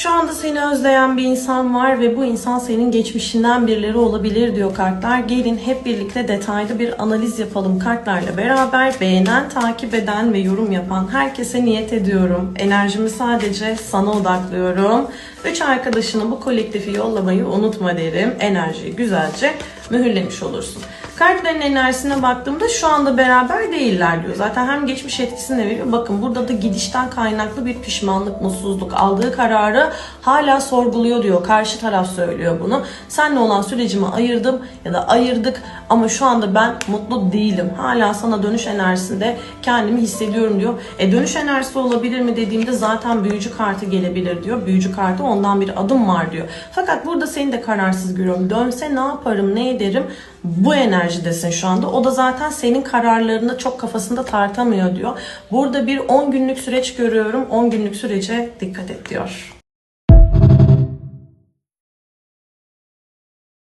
Şu anda seni özleyen bir insan var ve bu insan senin geçmişinden birileri olabilir diyor kartlar. Gelin hep birlikte detaylı bir analiz yapalım kartlarla beraber. Beğenen, takip eden ve yorum yapan herkese niyet ediyorum. Enerjimi sadece sana odaklıyorum. 3 arkadaşına bu kolektifi yollamayı unutma derim. Enerjiyi güzelce mühürlemiş olursun. Kartların enerjisine baktığımda şu anda beraber değiller diyor. Zaten hem geçmiş etkisini veriyor. Bakın burada da gidişten kaynaklı bir pişmanlık, mutsuzluk. Aldığı kararı hala sorguluyor diyor. Karşı taraf söylüyor bunu. Seninle olan sürecimi ayırdım ya da ayırdık ama şu anda ben mutlu değilim. Hala sana dönüş enerjisinde kendimi hissediyorum diyor. Dönüş enerjisi olabilir mi dediğimde zaten büyücü kartı gelebilir diyor. Büyücü kartı ondan bir adım var diyor. Fakat burada seni de kararsız görüyorum. Dönse ne yaparım, ne ederim? Bu enerjidesin şu anda. O da zaten senin kararlarını çok kafasında tartamıyor diyor. Burada bir 10 günlük süreç görüyorum. 10 günlük sürece dikkat et diyor.